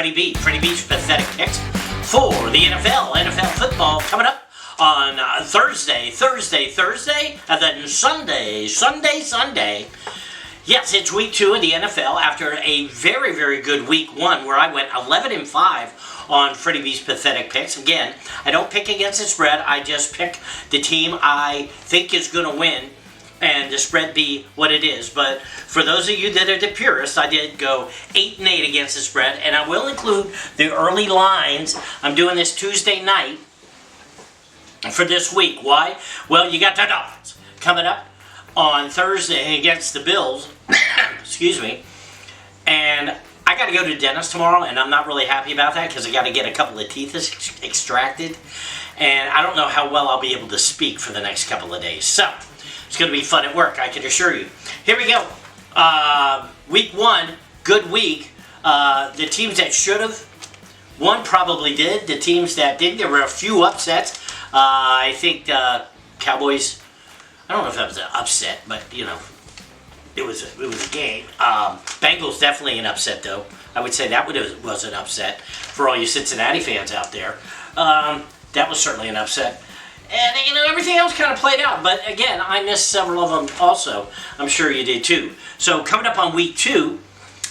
Freddie BZ Pathetic Picks for the NFL football coming up on Thursday, and then Sunday. Yes, it's week 2 in the NFL after a very, very good week 1 where I went 11-5 on Freddie BZ Pathetic Picks. Again, I don't pick against the spread. I just pick the team I think is going to win and the spread be what it is. But for those of you that are the purists, I did go 8-8 against the spread, and I will include the early lines. I'm doing this Tuesday night for this week. Why? Well, you got the Dolphins coming up on Thursday against the Bills. Excuse me. And I got to go to the dentist tomorrow, and I'm not really happy about that because I got to get a couple of teeth extracted. And I don't know how well I'll be able to speak for the next couple of days. So it's going to be fun at work, I can assure you. Here we go. Week 1, good week. The teams that should have won probably did. The teams that didn't, there were a few upsets. I think Cowboys, I don't know if that was an upset, but, you know, it was a game. Bengals definitely an upset, though. I would say that was an upset for all you Cincinnati fans out there. That was certainly an upset. And, you know, everything else kind of played out. But, again, I missed several of them also. I'm sure you did, too. So, coming up on week 2,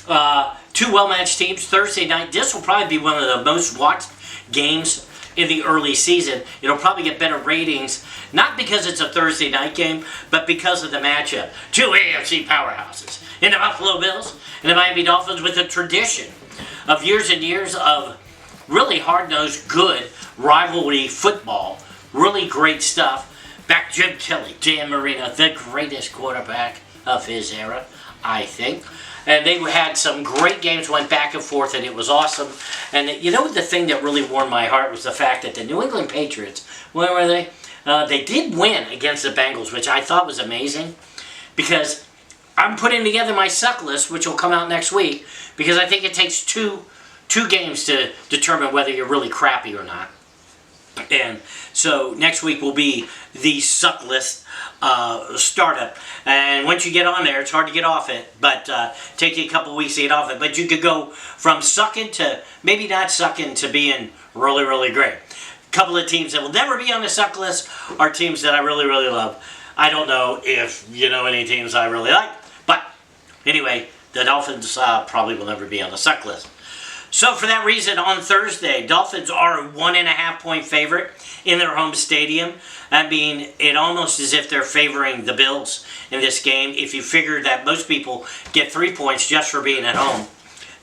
2 well-matched teams. Thursday night, this will probably be one of the most watched games in the early season. It'll probably get better ratings, not because it's a Thursday night game, but because of the matchup. 2 AFC powerhouses in the Buffalo Bills and the Miami Dolphins, with a tradition of years and years of really hard-nosed, good rivalry football. Really great stuff. Back Jim Kelly, Dan Marino, the greatest quarterback of his era, I think. And they had some great games, went back and forth, and it was awesome. And you know, the thing that really warmed my heart was the fact that the New England Patriots, where were they? They did win against the Bengals, which I thought was amazing, because I'm putting together my suck list, which will come out next week, because I think it takes two games to determine whether you're really crappy or not. And so next week will be the suck list startup. And once you get on there, it's hard to get off it, but take you a couple weeks to get off it. But you could go from sucking to maybe not sucking to being really, really great. A couple of teams that will never be on the suck list are teams that I really, really love. I don't know if you know any teams I really like, but anyway, the Dolphins probably will never be on the suck list. So for that reason, on Thursday, Dolphins are a 1.5-point favorite in their home stadium. I mean, it almost as if they're favoring the Bills in this game. If you figure that most people get 3 points just for being at home.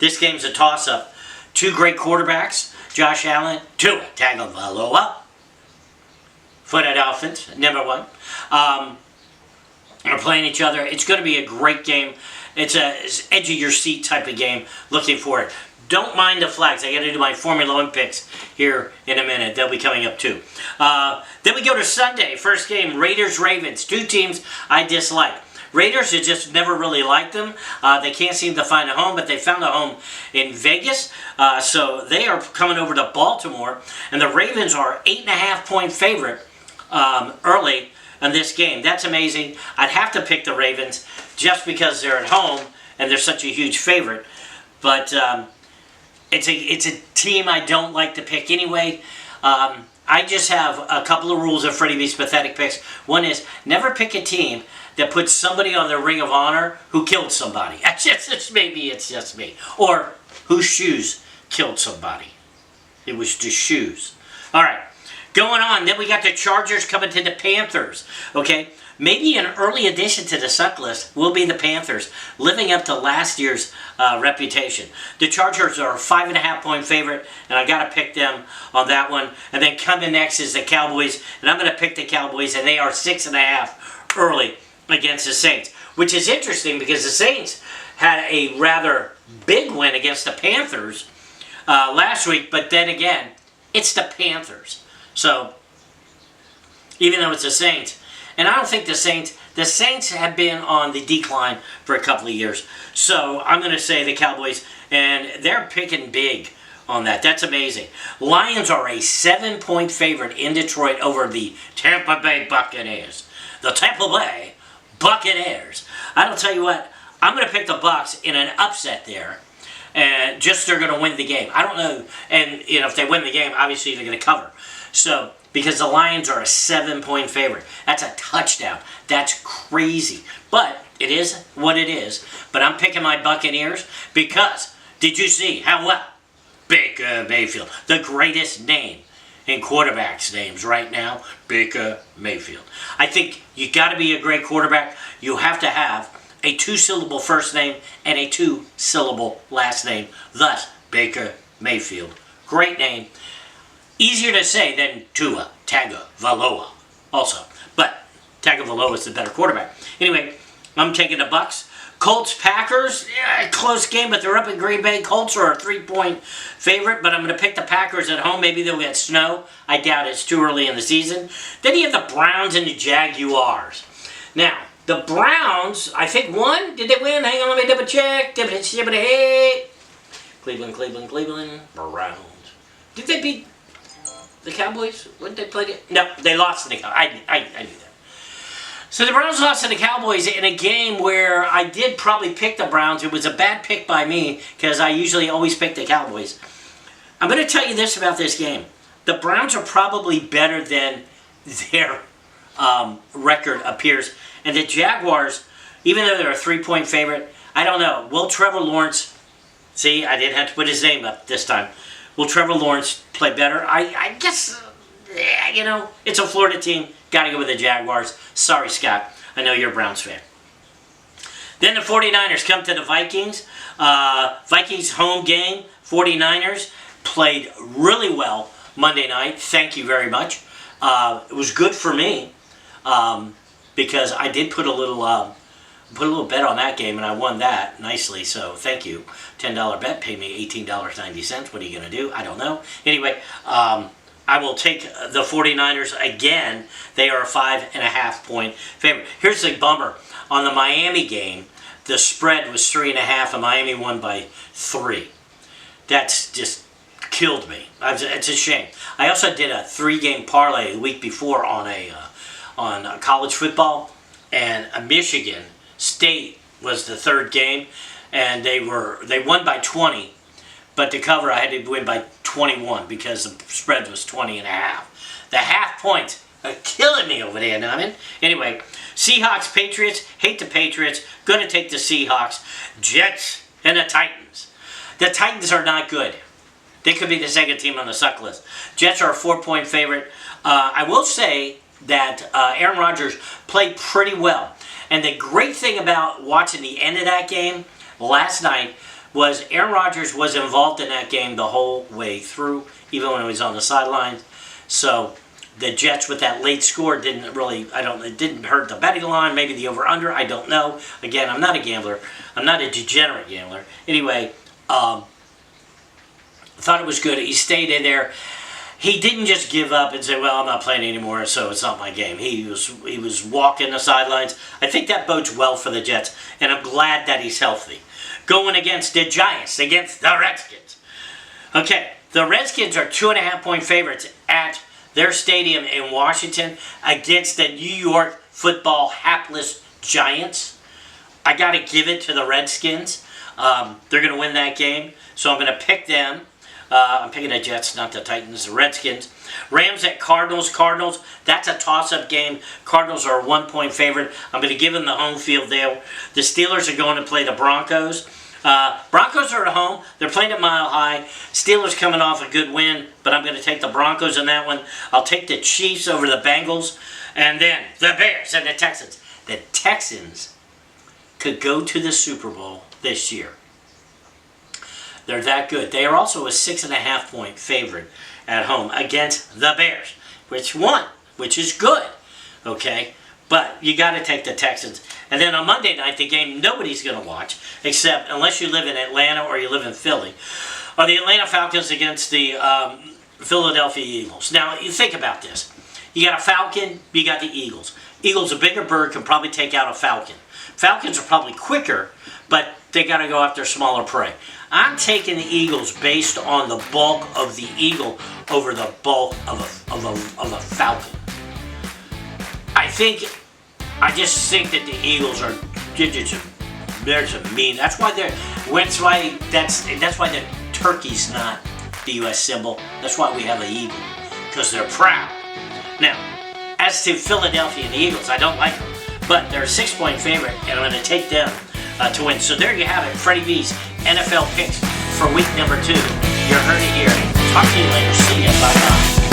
This game's a toss-up. 2 great quarterbacks, Josh Allen, Tua Tagovailoa for the Dolphins, number 1, are playing each other. It's going to be a great game. It's a edge-of-your-seat type of game. Looking for it. Don't mind the flags. I got to do my Formula 1 picks here in a minute. They'll be coming up too. Then we go to Sunday. First game, Raiders-Ravens. 2 teams I dislike. Raiders, I just never really liked them. They can't seem to find a home, but they found a home in Vegas. So they are coming over to Baltimore. And the Ravens are 8.5-point favorite early in this game. That's amazing. I'd have to pick the Ravens just because they're at home and they're such a huge favorite. But it's a team I don't like to pick anyway. I just have a couple of rules of Freddie BZ Pathetic Picks. One is never pick a team that puts somebody on their Ring of Honor who killed somebody. It's just me. Or whose shoes killed somebody. It was just shoes. All right. Going on. Then we got the Chargers coming to the Panthers. Okay. Maybe an early addition to the suck list will be the Panthers, living up to last year's reputation. The Chargers are a 5.5-point favorite, and I got to pick them on that one. And then coming next is the Cowboys, and I'm going to pick the Cowboys, and they are 6.5 early against the Saints, which is interesting because the Saints had a rather big win against the Panthers last week, but then again, it's the Panthers. So, even though it's the Saints, and I don't think the Saints have been on the decline for a couple of years. So I'm going to say the Cowboys, and they're picking big on that. That's amazing. Lions are a 7-point favorite in Detroit over the Tampa Bay Buccaneers. The Tampa Bay Buccaneers. I don't tell you what, I'm going to pick the Bucs in an upset there. and just they're going to win the game. I don't know, and if they win the game, obviously they're going to cover. So because the Lions are a 7-point favorite, that's a touchdown. That's crazy, but it is what it is. But I'm picking my Buccaneers because did you see how well Baker Mayfield, the greatest name in quarterbacks' names right now, Baker Mayfield. I think you got to be a great quarterback. You have to have a 2-syllable first name and a 2-syllable last name. Thus, Baker Mayfield. Great name. Easier to say than Tua Tagovailoa also. But Tagovailoa is the better quarterback. Anyway, I'm taking the Bucs. Colts, Packers, close game, but they're up in Green Bay. Colts are a 3-point favorite, but I'm going to pick the Packers at home. Maybe they'll get snow. I doubt it's too early in the season. Then you have the Browns and the Jaguars. Now, the Browns, I think won. Did they win? Hang on, let me double check. Cleveland, Browns. Did they beat the Cowboys? What did they play? No, they lost to the Cowboys. I knew that. So the Browns lost to the Cowboys in a game where I did probably pick the Browns. It was a bad pick by me because I usually always pick the Cowboys. I'm going to tell you this about this game. The Browns are probably better than their record appears. And the Jaguars, even though they're a 3-point favorite, I don't know. Will Trevor Lawrence, see, I didn't have to put his name up this time. Will Trevor Lawrence play better? I guess, it's a Florida team. Got to go with the Jaguars. Sorry, Scott. I know you're a Browns fan. Then the 49ers come to the Vikings. Vikings home game. 49ers played really well Monday night. Thank you very much. It was good for me because I did put a little bet on that game and I won that nicely. So thank you. $10 bet paid me $18.90. What are you going to do? I don't know. Anyway, I will take the 49ers again. They are a 5.5-point favorite. Here's the bummer. On the Miami game, the spread was 3.5 and Miami won by 3. That's just killed me. It's a shame. I also did a 3-game parlay the week before on college football, and Michigan State was the third game, and they won by 20. But to cover, I had to win by 21 because the spread was 20.5. The half points are killing me over there, Norman. Anyway, Seahawks, Patriots. Hate the Patriots. Going to take the Seahawks. Jets and the Titans. The Titans are not good. They could be the second team on the suck list. Jets are a 4-point favorite. I will say that Aaron Rodgers played pretty well. And the great thing about watching the end of that game last night was Aaron Rodgers was involved in that game the whole way through, even when he was on the sidelines. So the Jets with that late score didn't it didn't hurt the betting line, maybe the over-under, I don't know. Again, I'm not a gambler. I'm not a degenerate gambler. Anyway, thought it was good. He stayed in there. He didn't just give up and say, well, I'm not playing anymore, so it's not my game. He was walking the sidelines. I think that bodes well for the Jets, and I'm glad that he's healthy. Going against the Giants, against the Redskins. Okay, the Redskins are 2.5-point favorites at their stadium in Washington against the New York football hapless Giants. I got to give it to the Redskins. They're going to win that game, so I'm going to pick them. I'm picking the Jets, not the Titans, the Redskins. Rams at Cardinals. Cardinals, that's a toss-up game. Cardinals are a 1-point favorite. I'm going to give them the home field there. The Steelers are going to play the Broncos. Broncos are at home. They're playing at Mile High. Steelers coming off a good win, but I'm going to take the Broncos in that one. I'll take the Chiefs over the Bengals. And then the Bears and the Texans. The Texans could go to the Super Bowl this year. They're that good. They are also a 6.5-point favorite at home against the Bears, which won, which is good. Okay? But you got to take the Texans. And then on Monday night, the game nobody's going to watch, except unless you live in Atlanta or you live in Philly, are the Atlanta Falcons against the Philadelphia Eagles. Now, you think about this. You got a Falcon, you got the Eagles. Eagles, a bigger bird, can probably take out a Falcon. Falcons are probably quicker, but they got to go after smaller prey. I'm taking the Eagles based on the bulk of the eagle over the bulk of a falcon. I just think that the Eagles are just There's a mean. That's why the turkey's not the U.S. symbol. That's why we have an eagle, because they're proud. Now, as to Philadelphia and the Eagles, I don't like them, but they're a 6-point favorite, and I'm going to take them to win. So there you have it, Freddie B's NFL picks for week number 2. You heard it here. Talk to you later. See ya. Bye-bye.